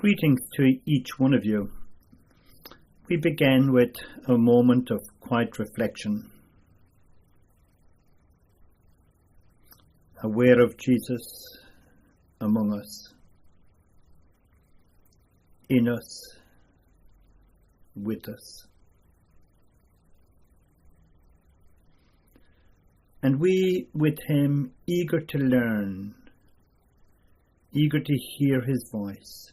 Greetings to each one of you. We begin with a moment of quiet reflection, aware of Jesus among us, in us, with us. And we with him, eager to learn, eager to hear his voice.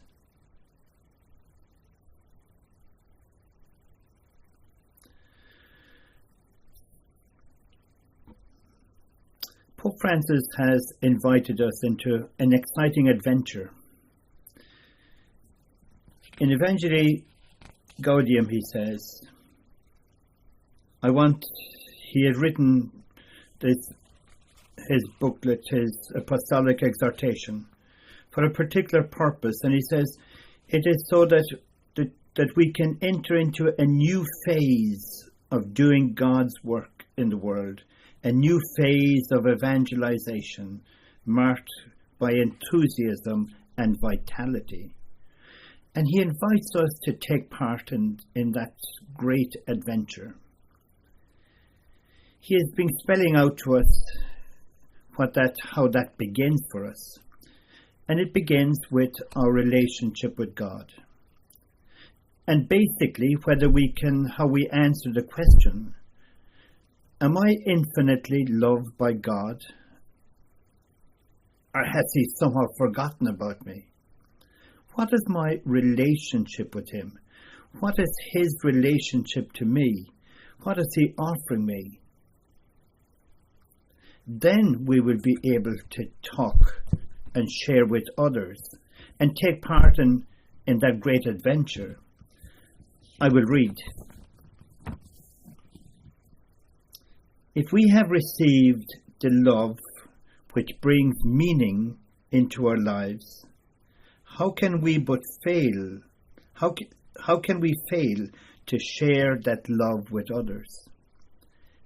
Pope Francis has invited us into an exciting adventure. In Evangelise, he says, he had written his booklet, his apostolic exhortation, for a particular purpose, and he says it is so that we can enter into a new phase of doing God's work in the world, a new phase of evangelization marked by enthusiasm and vitality. And he invites us to take part in that great adventure. He has been spelling out to us how that begins for us. And it begins with our relationship with God. And basically, how we answer the question, am I infinitely loved by God? Or has he somehow forgotten about me? What is my relationship with him? What is his relationship to me? What is he offering me? Then we will be able to talk and share with others and take part in that great adventure. I will read. If we have received the love which brings meaning into our lives, how can we fail to share that love with others?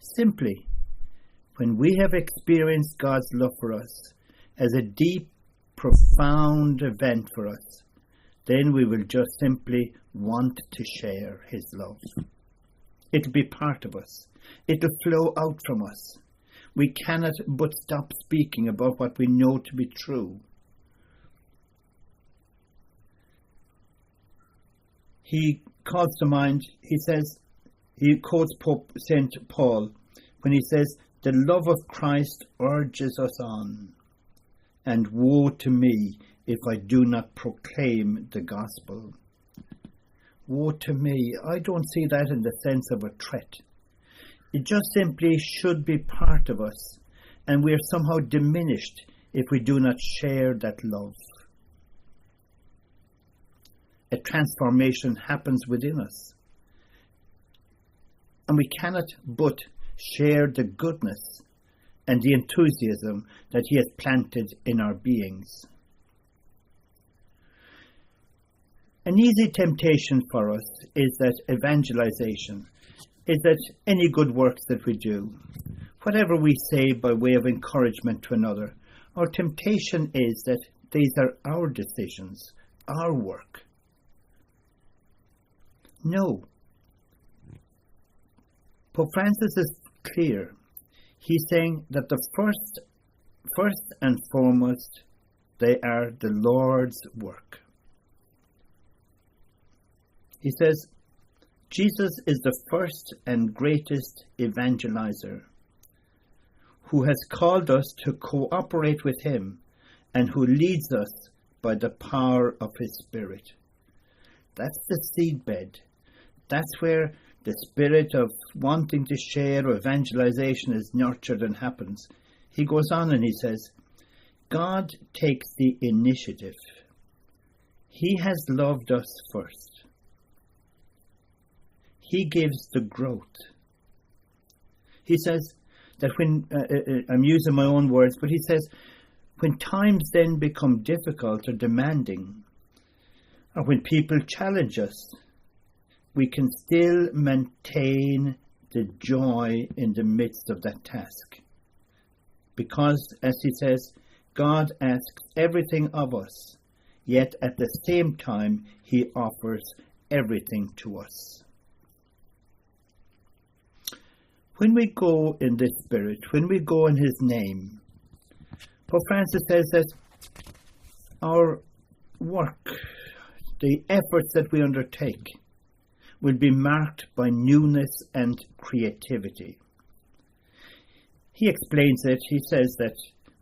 Simply, when we have experienced God's love for us as a deep, profound event for us, then we will just simply want to share his love. It'll be part of us. It'll flow out from us. We cannot but stop speaking about what we know to be true. He calls to mind, he quotes Pope St. Paul when he says, "The love of Christ urges us on, and woe to me if I do not proclaim the gospel." Woe to me. I don't see that in the sense of a threat. It just simply should be part of us, and we are somehow diminished if we do not share that love. A transformation happens within us, and we cannot but share the goodness and the enthusiasm that he has planted in our beings. An easy temptation for us is that evangelization, is that any good works that we do, whatever we say by way of encouragement to another, our temptation is that these are our decisions, our work. No. Pope Francis is clear. He's saying that the first and foremost, they are the Lord's work. He says, Jesus is the first and greatest evangelizer who has called us to cooperate with him and who leads us by the power of his Spirit. That's the seedbed. That's where the spirit of wanting to share or evangelization is nurtured and happens. He goes on and he says, God takes the initiative. He has loved us first. He gives the growth. He says that when, I'm using my own words, but he says, when times then become difficult or demanding, or when people challenge us, we can still maintain the joy in the midst of that task. Because, as he says, God asks everything of us, yet at the same time he offers everything to us. When we go in this Spirit, when we go in his name, Pope Francis says that our work, the efforts that we undertake, will be marked by newness and creativity. He explains it. He says that,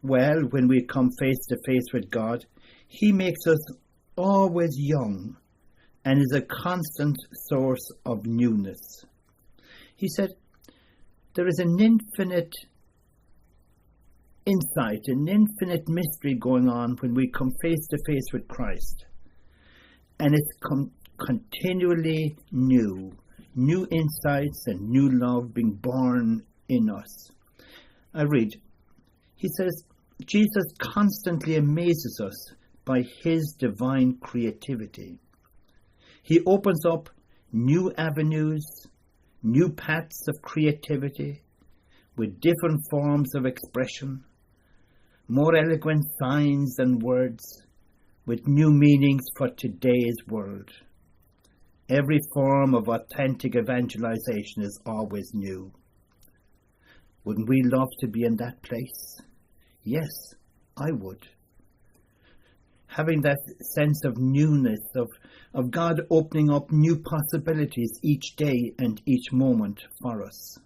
well, when we come face to face with God, he makes us always young and is a constant source of newness. He said, there is an infinite insight, an infinite mystery going on when we come face to face with Christ. And it's continually new insights and new love being born in us. I read, he says, Jesus constantly amazes us by his divine creativity. He opens up new avenues, new paths of creativity with different forms of expression, more eloquent signs and words with new meanings for today's world. Every form of authentic evangelization is always new. Wouldn't we love to be in that place? Yes, I would. Having that sense of newness, of God opening up new possibilities each day and each moment for us.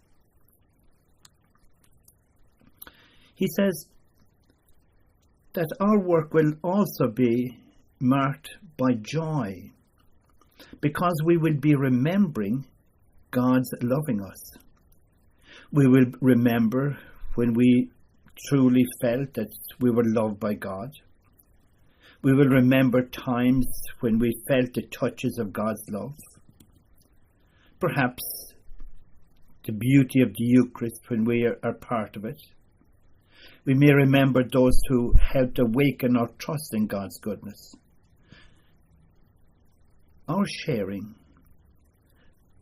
He says that our work will also be marked by joy, because we will be remembering God's loving us. We will remember when we truly felt that we were loved by God. We will remember times when we felt the touches of God's love. Perhaps the beauty of the Eucharist when we are part of it. We may remember those who helped awaken our trust in God's goodness. Our sharing,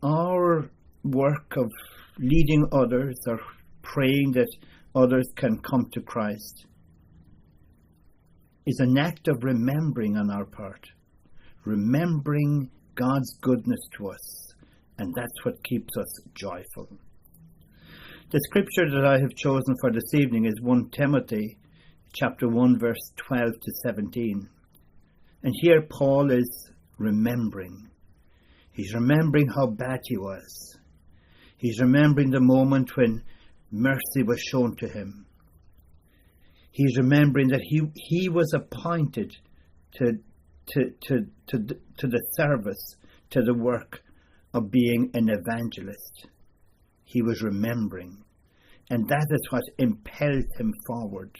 our work of leading others or praying that others can come to Christ is an act of remembering on our part, remembering God's goodness to us, and that's what keeps us joyful. The scripture that I have chosen for this evening is 1 Timothy chapter 1 verse 12 to 17. And here Paul is remembering. He's remembering how bad he was. He's remembering the moment when mercy was shown to him. He's remembering that he was appointed to the service, to the work of being an evangelist. He was remembering, and that is what impelled him forward.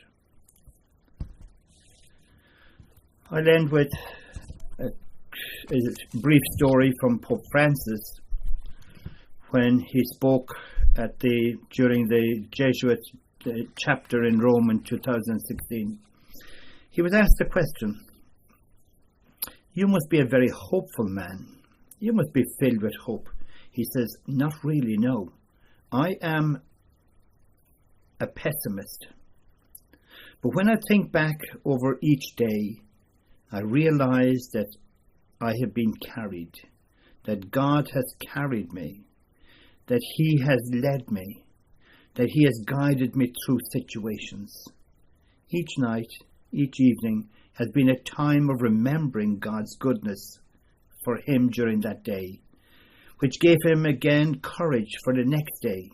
I'll end with a brief story from Pope Francis when he spoke during the Jesuit chapter in Rome in 2016. He was asked a question. You must be a very hopeful man. You must be filled with hope. He says, not really, no. I am a pessimist. But when I think back over each day, I realize that I have been carried, that God has carried me, that he has led me, that he has guided me through situations. Each night, each evening has been a time of remembering God's goodness for him during that day, which gave him again courage for the next day.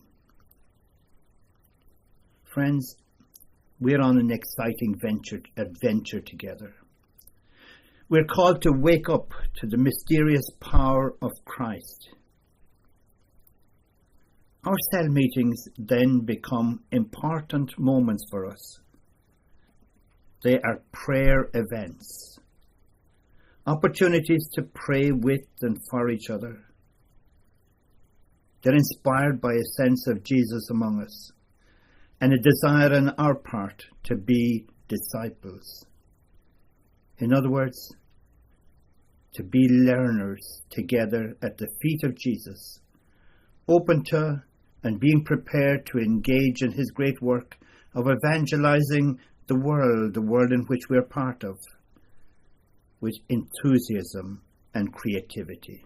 Friends, we're on an exciting adventure together. We're called to wake up to the mysterious power of Christ. Our cell meetings then become important moments for us. They are prayer events, opportunities to pray with and for each other. They're inspired by a sense of Jesus among us and a desire on our part to be disciples. In other words, to be learners together at the feet of Jesus, open to and being prepared to engage in his great work of evangelizing the world in which we are part of. with enthusiasm and creativity.